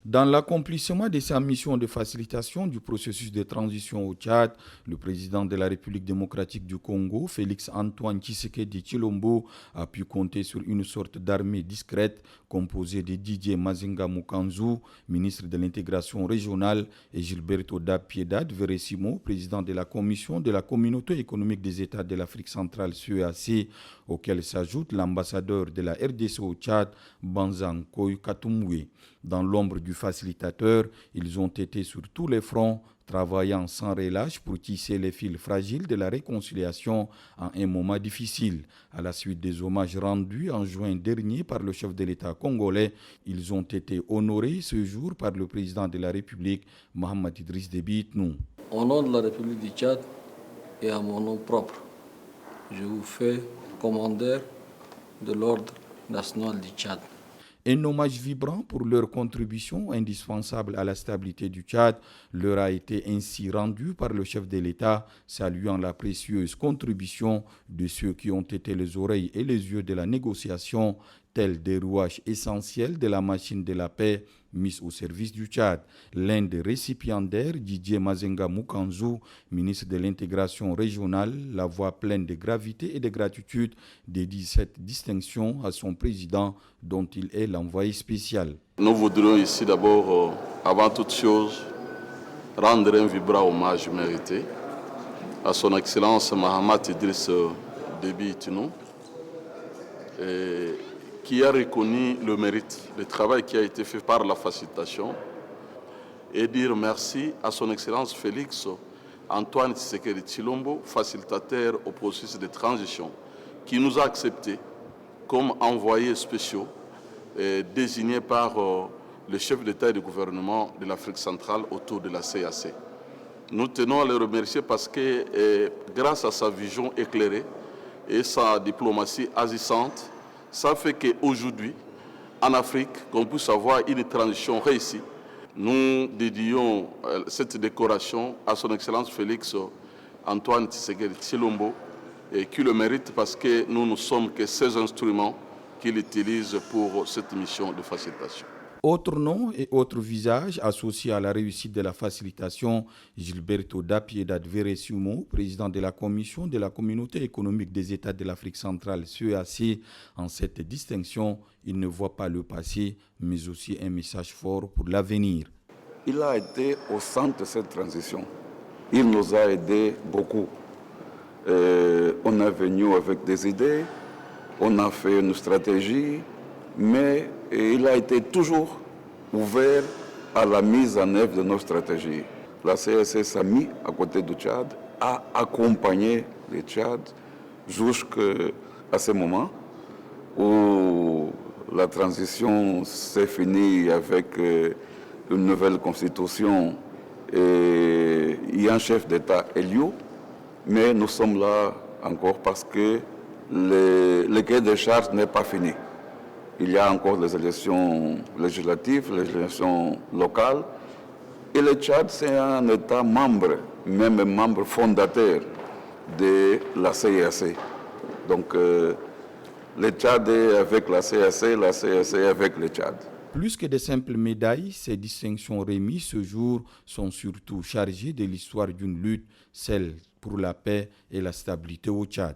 Dans l'accomplissement de sa mission de facilitation du processus de transition au Tchad, le président de la République démocratique du Congo, Félix Antoine Tshisekedi Tshilombo, a pu compter sur une sorte d'armée discrète composée de Didier Mazinga Mukanzu, ministre de l'intégration régionale, et Gilberto da Piedade Veressimo, président de la Commission de la Communauté économique des États de l'Afrique centrale CEAC, auquel s'ajoute l'ambassadeur de la RDC au Tchad, Banzan Koy Katumwe. Dans l'ombre du facilitateur, ils ont été sur tous les fronts, travaillant sans relâche pour tisser les fils fragiles de la réconciliation en un moment difficile. À la suite des hommages rendus en juin dernier par le chef de l'État congolais, ils ont été honorés ce jour par le président de la République, Mohamed Idriss Déby Itnou. Au nom de la République du Tchad et à mon nom propre, je vous fais commandeur de l'ordre national du Tchad. Un hommage vibrant pour leur contribution indispensable à la stabilité du Tchad leur a été ainsi rendu par le chef de l'État, saluant la précieuse contribution de ceux qui ont été les oreilles et les yeux de la négociation, tels des rouages essentiels de la machine de la paix mise au service du Tchad. L'un des récipiendaires, Didier Mazinga Mukanzu, ministre de l'intégration régionale, la voix pleine de gravité et de gratitude, dédie cette distinction à son président dont il est l'envoyé spécial. Nous voudrions ici d'abord, avant toute chose, rendre un vibrant hommage mérité à son Excellence Mohamed Idriss Déby Itnou, qui a reconnu le mérite, le travail qui a été fait par la facilitation, et dire merci à son Excellence Félix Antoine Tshisekedi Tshilombo, facilitateur au processus de transition, qui nous a acceptés comme envoyés spéciaux désignés par le chef d'État et de gouvernement de l'Afrique centrale autour de la CAC. Nous tenons à le remercier parce que grâce à sa vision éclairée et sa diplomatie agissante, ça fait qu'aujourd'hui, en Afrique, qu'on puisse avoir une transition réussie. Nous dédions cette décoration à son Excellence Félix Antoine Tshisekedi Tshilombo, qui le mérite parce que nous ne sommes que ces instruments qu'il utilise pour cette mission de facilitation. Autres noms et autres visages associés à la réussite de la facilitation, Gilberto da Piedade Veressimo, président de la Commission de la Communauté économique des États de l'Afrique centrale, CEAC. En cette distinction, il ne voit pas le passé, mais aussi un message fort pour l'avenir. Il a été au centre de cette transition. Il nous a aidés beaucoup. On est venu avec des idées, on a fait une stratégie, mais il a été toujours ouvert à la mise en œuvre de nos stratégies. La CAC s'est mise à côté du Tchad, a accompagné le Tchad jusqu'à ce moment où la transition s'est finie avec une nouvelle constitution et il y a un chef d'État élu, mais nous sommes là encore parce que le cahier de charges n'est pas fini. Il y a encore les élections législatives, les élections locales. Et le Tchad, c'est un État membre, même membre fondateur de la CEAC. Donc, le Tchad est avec la CEAC est avec le Tchad. Plus que de simples médailles, ces distinctions remises ce jour sont surtout chargées de l'histoire d'une lutte, celle pour la paix et la stabilité au Tchad.